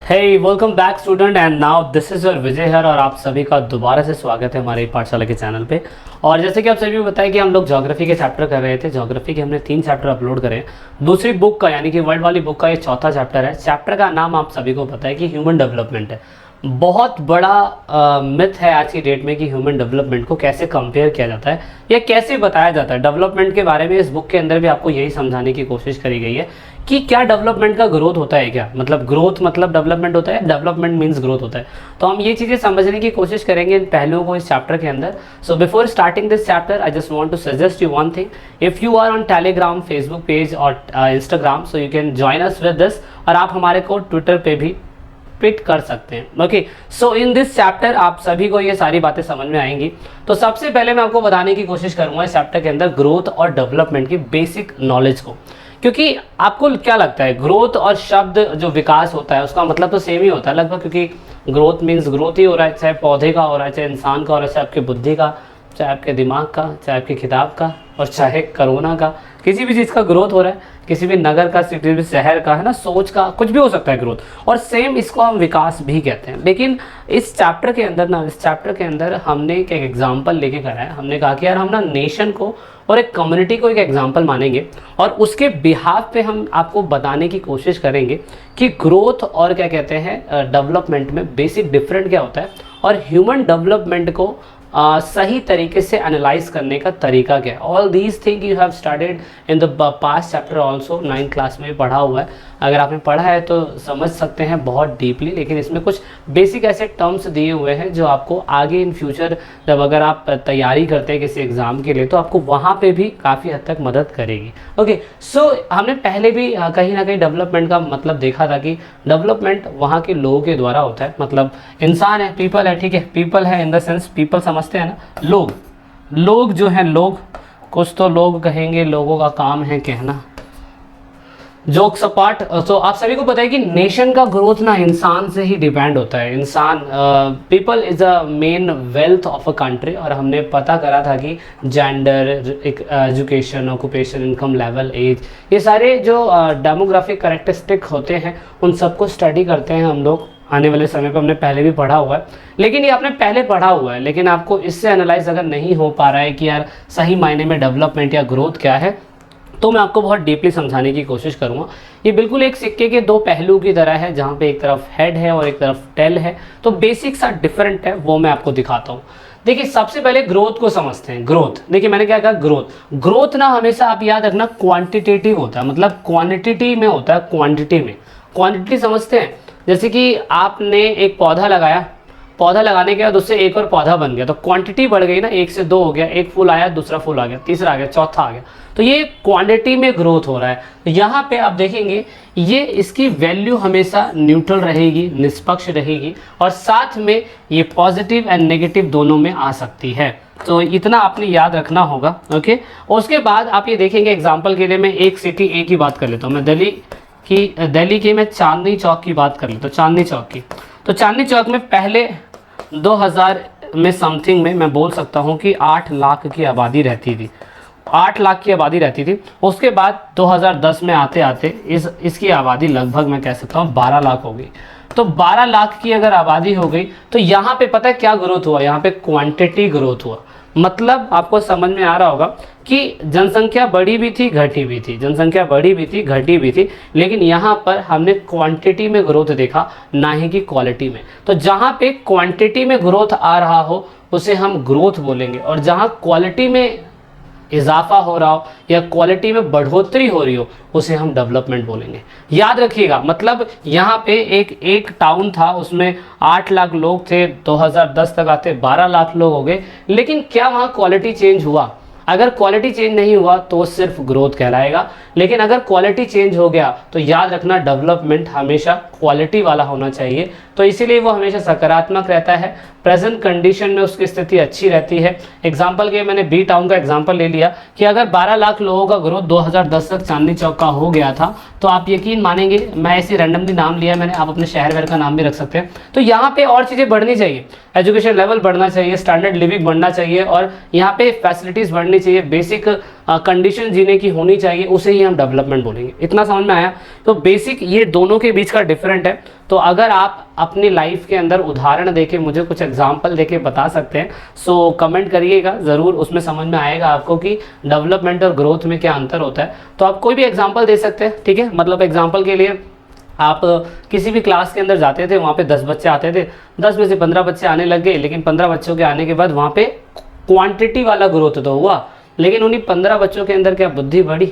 Hey welcome back student and now this is your Vijay here और आप सभी का दोबारा से स्वागत है हमारे पाठशाला के चैनल पे। और जैसे कि आप सभी को बताया कि हम लोग ज्योग्राफी के चैप्टर कर रहे थे। ज्योग्राफी के हमने 3 चैप्टर अपलोड करे। दूसरी बुक का यानी कि वर्ल्ड वाली बुक का ये चौथा चैप्टर है। चैप्टर का नाम आप सभी को पता है कि ह्यूमन डेवलपमेंट है। बहुत बड़ा मिथ है आज की डेट में कि ह्यूमन डेवलपमेंट को कैसे कंपेयर किया जाता है या कैसे बताया जाता है। डेवलपमेंट के बारे में इस बुक के अंदर भी आपको यही समझाने की कोशिश करी गई है कि क्या डेवलपमेंट का ग्रोथ होता है, क्या मतलब ग्रोथ मतलब डेवलपमेंट होता है, डेवलपमेंट मीन्स ग्रोथ होता है। तो हम ये चीज़ें समझने की कोशिश करेंगे इन पहलुओं को इस चैप्टर के अंदर। So before starting this chapter I just want to suggest you one thing. If you are on Telegram, Facebook page और Instagram, so you can join us with this. और आप हमारे को ट्विटर पे भी ट्वीट कर सकते हैं। Okay, so in this chapter आप सभी को ये सारी बातें समझ में आएंगी। तो सबसे पहले मैं आपको बताने की कोशिश करूंगा इस चैप्टर के अंदर ग्रोथ और डेवलपमेंट की बेसिक नॉलेज को, क्योंकि आपको क्या लगता है ग्रोथ और शब्द जो विकास होता है उसका मतलब तो सेम ही होता है लगभग, क्योंकि ग्रोथ मीन्स ग्रोथ ही हो रहा है, चाहे पौधे का हो रहा है, चाहे इंसान का हो रहा है, चाहे आपकी बुद्धि का, चाहे आपके दिमाग का, चाहे आपकी किताब का, और चाहे कोरोना का, किसी भी चीज़ का ग्रोथ हो रहा है, किसी भी नगर का, सिटी भी, शहर का, है ना, सोच का, कुछ भी हो सकता है ग्रोथ। और सेम इसको हम विकास भी कहते हैं। लेकिन इस चैप्टर के अंदर हमने एक एग्जाम्पल लेके करा है। हमने कहा कि यार हम ना नेशन को और एक कम्युनिटी को एक एग्जाम्पल मानेंगे और उसके बिहाफ पे हम आपको बताने की कोशिश करेंगे कि ग्रोथ और क्या कहते हैं डेवलपमेंट में बेसिक डिफरेंट क्या होता है और ह्यूमन डेवलपमेंट को सही तरीके से एनालाइज करने का तरीका क्या है। All these thing you have studied in the past chapter also. 9th class में भी पढ़ा हुआ है। अगर आपने पढ़ा है तो समझ सकते हैं बहुत डीपली, लेकिन इसमें कुछ बेसिक ऐसे टर्म्स दिए हुए हैं जो आपको आगे इन फ्यूचर जब अगर आप तैयारी करते हैं किसी एग्ज़ाम के लिए तो आपको वहाँ पे भी काफ़ी हद तक मदद करेगी। ओके, सो हमने पहले भी कहीं ना कहीं डेवलपमेंट का मतलब देखा था कि डेवलपमेंट वहाँ के लोगों के द्वारा होता है। मतलब इंसान है, पीपल है, ठीक है, पीपल है इन द सेंस पीपल समझते हैं ना, लोग जो हैं, लोग कुछ तो लोग कहेंगे, लोगों का काम है कहना, जोक सपाट। तो आप सभी को पता है कि नेशन का ग्रोथ ना इंसान से ही डिपेंड होता है। इंसान, people is a main wealth of a country. और हमने पता करा था कि gender, education, occupation, income level, age, ये सारे जो डेमोग्राफिक कैरेक्टरिस्टिक होते हैं उन सबको स्टडी करते हैं हम लोग। आने वाले समय पर हमने पहले भी पढ़ा हुआ है, लेकिन ये आपने पहले पढ़ा हुआ है, लेकिन आपको इससे एनालाइज अगर नहीं हो पा रहा है कि यार सही मायने में डेवलपमेंट या ग्रोथ क्या है, तो मैं आपको बहुत डीपली समझाने की कोशिश करूंगा। ये बिल्कुल एक सिक्के के 2 पहलू की तरह है, जहाँ पे एक तरफ हेड है और एक तरफ टेल है। तो बेसिक सा डिफरेंट है, वो मैं आपको दिखाता हूँ। देखिए, सबसे पहले ग्रोथ को समझते हैं। ग्रोथ, देखिए मैंने क्या कहा, ग्रोथ ना हमेशा आप याद रखना क्वांटिटेटिव होता है, मतलब क्वांटिटी में होता है। क्वांटिटी समझते हैं, जैसे कि आपने एक पौधा लगाया, पौधा लगाने के बाद उससे एक और पौधा बन गया, तो क्वांटिटी बढ़ गई ना, 1 से 2 हो गया, एक फूल आया, दूसरा फूल आ गया, तीसरा आ गया, चौथा आ गया। तो ये क्वांटिटी में ग्रोथ हो रहा है। तो यहाँ पे आप देखेंगे ये इसकी वैल्यू हमेशा न्यूट्रल रहेगी, निष्पक्ष रहेगी, और साथ में ये पॉजिटिव एंड नेगेटिव दोनों में आ सकती है। तो इतना आपने याद रखना होगा। ओके, उसके बाद आप ये देखेंगे, एग्जाम्पल के लिए मैं एक सिटी ए की बात कर लेता हूँ। मैं दिल्ली की मैं चांदनी चौक की बात कर लेता हूँ। तो चांदनी चौक में पहले 2000 में समथिंग में मैं बोल सकता हूँ कि 8 लाख की आबादी रहती थी। 8 लाख की आबादी रहती थी। उसके बाद 2010 में आते आते इसकी आबादी लगभग मैं कह सकता हूँ 12 लाख हो गई। तो 12 लाख की अगर आबादी हो गई तो यहाँ पे पता है क्या ग्रोथ हुआ, यहाँ पे क्वांटिटी ग्रोथ हुआ। मतलब आपको समझ में आ रहा होगा कि जनसंख्या बढ़ी भी थी, घटी भी थी, जनसंख्या बढ़ी भी थी, घटी भी थी, लेकिन यहाँ पर हमने क्वांटिटी में ग्रोथ देखा, ना ही कि क्वालिटी में। तो जहाँ पे क्वांटिटी में ग्रोथ आ रहा हो उसे हम ग्रोथ बोलेंगे, और जहाँ क्वालिटी में इजाफा हो रहा हो या क्वालिटी में बढ़ोतरी हो रही हो उसे हम डेवलपमेंट बोलेंगे। याद रखिएगा, मतलब यहाँ पे एक टाउन था, उसमें 8 लाख लोग थे, 2010 तक आते 12 लाख लोग हो गए, लेकिन क्या वहाँ क्वालिटी चेंज हुआ? अगर क्वालिटी चेंज नहीं हुआ तो सिर्फ ग्रोथ कहलाएगा, लेकिन अगर क्वालिटी चेंज हो गया तो याद रखना डेवलपमेंट हमेशा क्वालिटी वाला होना चाहिए। तो इसीलिए वो हमेशा सकारात्मक रहता है, प्रेजेंट कंडीशन में उसकी स्थिति अच्छी रहती है। एग्जाम्पल के मैंने बी टाउन का एग्जाम्पल ले लिया कि अगर 12 लाख लोगों का ग्रोथ 2010 तक चांदनी चौक का हो गया था, तो आप यकीन मानेंगे, मैं ऐसे रैंडमली नाम लिया मैंने, आप अपने शहर वहर का नाम भी रख सकते हैं। तो यहाँ पे और चीज़ें बढ़नी चाहिए, एजुकेशन लेवल बढ़ना चाहिए, स्टैंडर्ड लिविंग बढ़ना चाहिए, और यहाँ पे फैसिलिटीज़ बढ़नी चाहिए, बेसिक कंडीशन जीने की होनी चाहिए, उसे ही हम डेवलपमेंट बोलेंगे। इतना समझ में आया? तो बेसिक ये दोनों के बीच का डिफरेंट है। तो अगर आप अपनी लाइफ के अंदर उदाहरण देके मुझे कुछ एग्जांपल देके बता सकते हैं, सो कमेंट करिएगा ज़रूर, उसमें समझ में आएगा आपको कि डेवलपमेंट और ग्रोथ में क्या अंतर होता है। तो आप कोई भी एग्जांपल दे सकते हैं, ठीक है। मतलब एग्जांपल के लिए आप किसी भी क्लास के अंदर जाते थे, वहाँ पे 10 बच्चे आते थे, 10 में से 15 बच्चे आने लग गए, लेकिन 15 बच्चों के आने के बाद वहाँ पे क्वांटिटी वाला ग्रोथ तो हुआ, लेकिन उन्हीं 15 बच्चों के अंदर क्या बुद्धि बढ़ी,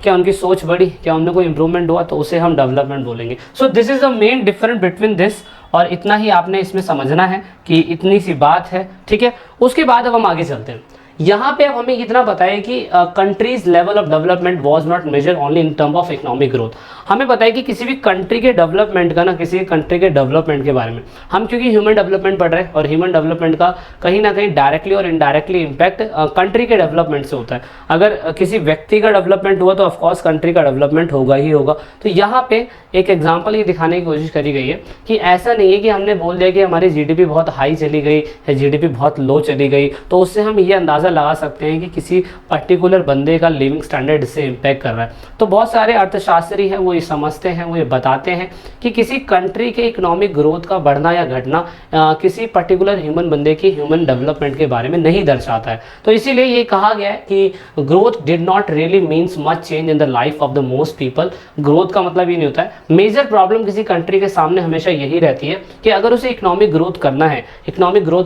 क्या उनकी सोच बढ़ी, क्या उनमें कोई इंप्रूवमेंट हुआ, तो उसे हम डेवलपमेंट बोलेंगे। सो this is the main difference between this, और इतना ही आपने इसमें समझना है कि इतनी सी बात है, ठीक है। उसके बाद अब हम आगे चलते हैं। यहाँ पे अब हमें इतना बताया कि countries level of development was not measure only in term of economic growth. हमें बताया कि किसी भी कंट्री के डेवलपमेंट का ना, किसी कंट्री के डेवलपमेंट के बारे में हम, क्योंकि ह्यूमन डेवलपमेंट पढ़ रहे हैं, और ह्यूमन डेवलपमेंट का कहीं ना कहीं डायरेक्टली और इनडायरेक्टली इम्पैक्ट कंट्री के डेवलपमेंट से होता है। अगर किसी व्यक्ति का डेवलपमेंट हुआ तो ऑफकोर्स कंट्री का डेवलपमेंट होगा ही होगा। तो यहाँ पे एक एग्जाम्पल ये दिखाने की कोशिश करी गई है कि ऐसा नहीं है कि हमने बोल दिया कि हमारी GDP बहुत हाई चली गई है, GDP बहुत लो चली गई, तो उससे हम ये अंदाज़ा लगा सकते हैं कि किसी पर्टिकुलर बंदे का लिविंग स्टैंडर्ड इससे इम्पैक्ट कर रहा है। तो बहुत सारे अर्थशास्त्री हैं, वो ये समझते हैं, वो ये बताते हैं कि किसी कंट्री के इकोनॉमिक ग्रोथ का बढ़ना या घटना किसी पर्टिकुलर ह्यूमन बंदे की ह्यूमन डेवलपमेंट के बारे में नहीं दर्शाता है। तो इसीलिए ये कहा गया है कि growth did not really means much change in the life of the most people. Growth का मतलब ये नहीं होता है। मेजर प्रॉब्लम किसी कंट्री के सामने हमेशा यही रहती है कि अगर उसे इकोनॉमिक ग्रोथ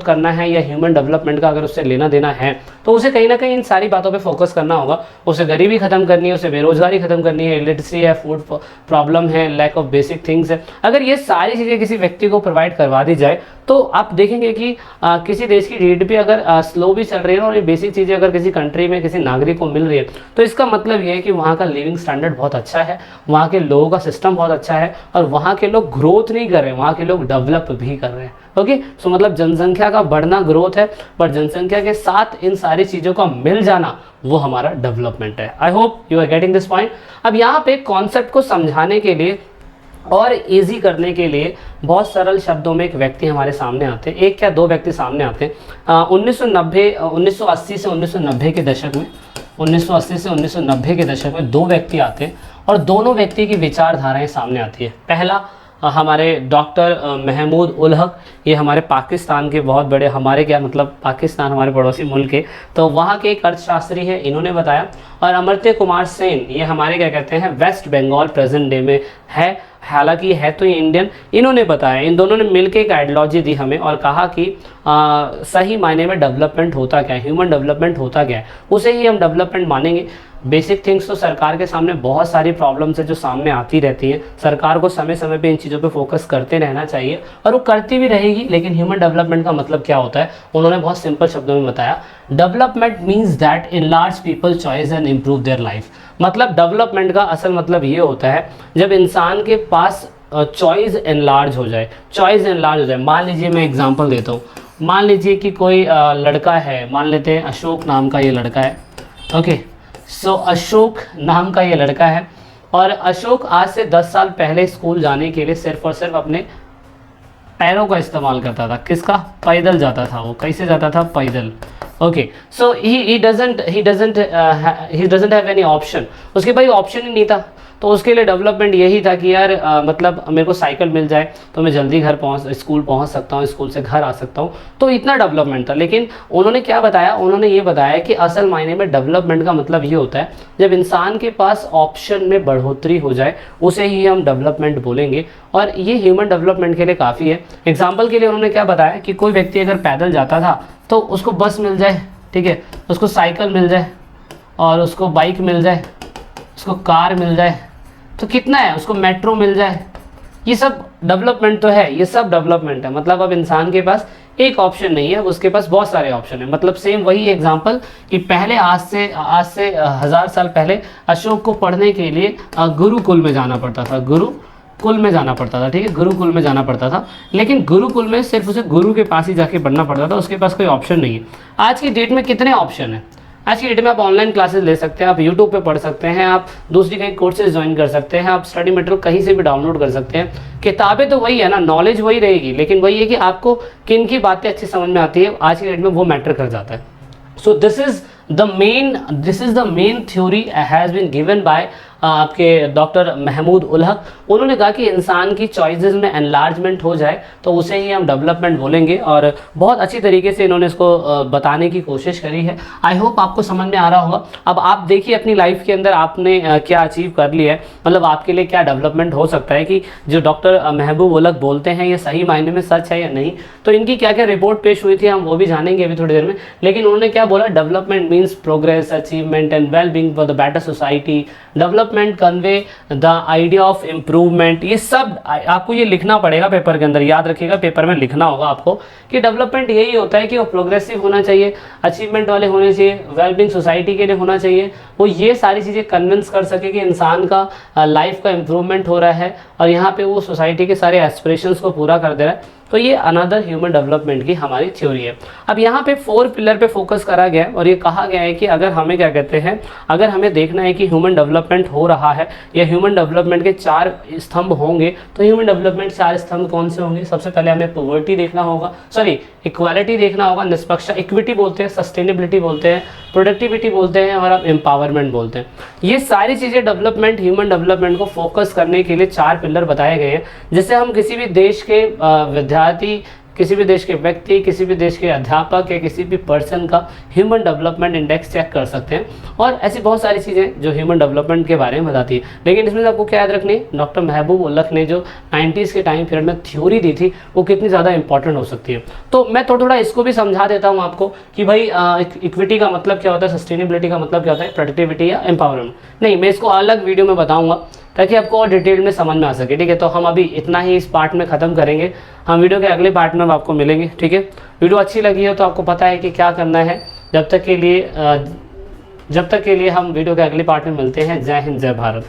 करना है या ह्यूमन डेवलपमेंट का अगर उससे लेना देना है, तो उसे कहीं ना कहीं इन सारी बातों पे फोकस करना होगा। उसे गरीबी खत्म करनी है, उसे बेरोजगारी खत्म करनी है, इलिटरेसी है, फूड प्रॉब्लम है, लैक ऑफ बेसिक थिंग्स है। अगर ये सारी चीज़ें किसी व्यक्ति को प्रोवाइड करवा दी जाए, तो आप देखेंगे कि किसी देश की GDP अगर स्लो भी चल रही है और ये बेसिक चीज़ें अगर किसी कंट्री में किसी नागरिक को मिल रही है, तो इसका मतलब ये है कि वहाँ का लिविंग स्टैंडर्ड बहुत अच्छा है, वहाँ के लोगों का सिस्टम बहुत अच्छा है, और वहाँ के लोग ग्रोथ नहीं कर रहे हैं, वहाँ के लोग डेवलप भी कर रहे हैं। ओके, सो मतलब जनसंख्या का बढ़ना ग्रोथ है, पर जनसंख्या के साथ इन सारी चीज़ों का मिल जाना वो हमारा डेवलपमेंट है। I hope you are getting this point. अब यहाँ पे कॉन्सेप्ट को समझाने के लिए और इजी करने के लिए बहुत सरल शब्दों में एक व्यक्ति हमारे सामने आते हैं, एक क्या दो व्यक्ति सामने आते हैं। 1980 से 1990 के दशक में 1980 से 1990 के दशक में दो व्यक्ति आते हैं, और दोनों व्यक्ति की विचारधाराएं सामने आती है। पहला हमारे डॉक्टर महमूद उल हक, ये हमारे पाकिस्तान के बहुत बड़े, हमारे क्या मतलब पाकिस्तान हमारे पड़ोसी मुल्क है, तो वहाँ के एक अर्थशास्त्री हैं, इन्होंने बताया। और अमर्त्य कुमार सेन, ये हमारे क्या कहते हैं वेस्ट बंगाल प्रेजेंट डे में है, हालांकि है तो ये इंडियन, इन्होंने बताया। इन दोनों ने मिलकर एक आइडियोलॉजी दी हमें और कहा कि सही मायने में डेवलपमेंट होता क्या है, ह्यूमन डेवलपमेंट होता क्या है, उसे ही हम डेवलपमेंट मानेंगे। बेसिक थिंग्स तो सरकार के सामने बहुत सारी प्रॉब्लम्स है जो सामने आती रहती हैं, सरकार को समय समय पे इन चीज़ों पे फोकस करते रहना चाहिए, और वो करती भी रहेगी। लेकिन ह्यूमन डेवलपमेंट का मतलब क्या होता है, उन्होंने बहुत सिंपल शब्दों में बताया। Development means that enlarge people choice and improve their life. मतलब डेवलपमेंट का असल मतलब ये होता है जब इंसान के पास चॉइस एनलार्ज हो जाए, चॉइस एनलार्ज हो जाए। मान लीजिए मैं एग्जांपल देता हूँ, मान लीजिए कि कोई लड़का है, मान लेते हैं अशोक नाम का ये लड़का है। ओके, सो अशोक नाम का ये लड़का है, और अशोक आज से 10 साल पहले स्कूल जाने के लिए सिर्फ और सिर्फ अपने पैरों का इस्तेमाल करता था। किसका? पैदल जाता था। वो कैसे जाता था? पैदल। Okay, so he doesn't have any option. उसके पास ऑप्शन ही नहीं था, तो उसके लिए डेवलपमेंट यही था कि यार मतलब मेरे को साइकिल मिल जाए तो मैं जल्दी स्कूल पहुंच सकता हूं, स्कूल से घर आ सकता हूं। तो इतना डेवलपमेंट था। लेकिन उन्होंने क्या बताया, उन्होंने ये बताया कि असल मायने में डेवलपमेंट का मतलब ये होता है जब इंसान के पास ऑप्शन में बढ़ोतरी हो जाए, उसे ही हम डेवलपमेंट बोलेंगे। और ये ह्यूमन डेवलपमेंट के लिए काफ़ी है। एग्जाम्पल के लिए उन्होंने क्या बताया कि कोई व्यक्ति अगर पैदल जाता था तो उसको बस मिल जाए, ठीक है, उसको साइकिल मिल जाए, और उसको बाइक मिल जाए, उसको कार मिल जाए, तो कितना है, उसको मेट्रो मिल जाए। ये सब डेवलपमेंट तो है, ये सब डेवलपमेंट है। मतलब अब इंसान के पास एक ऑप्शन नहीं है, उसके पास बहुत सारे ऑप्शन है। मतलब सेम वही एग्जांपल कि पहले आज से 1000 साल पहले अशोक को पढ़ने के लिए गुरुकुल में जाना पड़ता था, गुरुकुल में जाना पड़ता था, ठीक है, गुरुकुल में जाना पड़ता था। लेकिन गुरुकुल में सिर्फ उसे गुरु के पास ही जाके पढ़ना पड़ता था, उसके पास कोई ऑप्शन नहीं है। आज की डेट में कितने ऑप्शन है? आज की डेट में आप ऑनलाइन क्लासेस ले सकते हैं, आप यूट्यूब पे पढ़ सकते हैं, आप दूसरी कहीं कोर्सेज ज्वाइन कर सकते हैं, आप स्टडी मटेरियल कहीं से भी डाउनलोड कर सकते हैं। किताबें तो वही है ना, नॉलेज वही रहेगी, लेकिन वही है कि आपको किन की बातें अच्छी समझ में आती है, आज की डेट में वो मैटर कर जाता है। So this is the main theory has been given by आपके डॉक्टर महमूद उल हक। उन्होंने कहा कि इंसान की चॉइसेस में एनलार्जमेंट हो जाए तो उसे ही हम डेवलपमेंट बोलेंगे, और बहुत अच्छी तरीके से इन्होंने इसको बताने की कोशिश करी है। आई होप आपको समझ में आ रहा होगा। अब आप देखिए अपनी लाइफ के अंदर आपने क्या अचीव कर लिया है, मतलब आपके लिए क्या डेवलपमेंट हो सकता है, कि जो डॉक्टर महबूब उल हक बोलते हैं ये सही मायने में सच है या नहीं। तो इनकी क्या क्या रिपोर्ट पेश हुई थी हम वो भी जानेंगे अभी थोड़ी देर में। लेकिन उन्होंने क्या बोला, development means progress, achievement and well being for the better society. Development convey the idea of improvement. ये सब आपको ये लिखना पड़ेगा पेपर के अंदर, याद रखिएगा पेपर में लिखना होगा आपको कि डेवलपमेंट यही होता है कि वो प्रोग्रेसिव होना चाहिए, अचीवमेंट वाले होने चाहिए, वेलबींग सोसाइटी के लिए होना चाहिए। वो ये सारी चीज़ें कन्विंस कर सके कि इंसान का लाइफ का इम्प्रूवमेंट हो रहा है और यहाँ पे वो सोसाइटी के सारे एस्पिरेशंस को पूरा कर दे रहा है। तो ये अनदर ह्यूमन डेवलपमेंट की हमारी थ्योरी है। अब यहाँ पे 4 पिलर पे फोकस करा गया है और ये कहा गया है कि अगर हमें क्या कहते हैं, अगर हमें देखना है कि ह्यूमन डेवलपमेंट हो रहा है या ह्यूमन डेवलपमेंट के 4 स्तंभ होंगे, तो ह्यूमन डेवलपमेंट 4 स्तंभ कौन से होंगे? सबसे पहले हमें पॉवर्टी देखना होगा, इक्वालिटी देखना होगा, निष्पक्षता, इक्विटी बोलते हैं, सस्टेनेबिलिटी बोलते हैं, प्रोडक्टिविटी बोलते हैं और एम्पावरमेंट बोलते हैं। ये सारी चीज़ें डेवलपमेंट, ह्यूमन डेवलपमेंट को फोकस करने के लिए 4 पिलर बताए गए हैं, जिससे हम किसी भी देश के विद्यार्थी, किसी भी देश के व्यक्ति, किसी भी देश के अध्यापक या किसी भी पर्सन का ह्यूमन डेवलपमेंट इंडेक्स चेक कर सकते हैं। और ऐसी बहुत सारी चीज़ें जो ह्यूमन डेवलपमेंट के बारे में बताती है। लेकिन इसमें आपको क्या याद रखनी है, डॉक्टर महबूब उल हक ने जो 90s के टाइम पीरियड में थ्योरी दी थी वो कितनी ज़्यादा इंपॉर्टेंट हो सकती है। तो मैं थोड़ा इसको भी समझा देता हूँ आपको कि भाई इक्विटी का मतलब क्या होता है, सस्टेनेबिलिटी का मतलब क्या होता है, प्रोडक्टिविटी या एम्पावरमेंट। नहीं, मैं इसको अलग वीडियो में बताऊँगा ताकि आपको और डिटेल में समझ में आ सके। ठीक है, तो हम अभी इतना ही इस पार्ट में ख़त्म करेंगे। हम वीडियो के अगले पार्ट में आपको मिलेंगे। ठीक है, वीडियो अच्छी लगी है तो आपको पता है कि क्या करना है। जब तक के लिए हम वीडियो के अगले पार्ट में मिलते हैं। जय हिंद, जय भारत।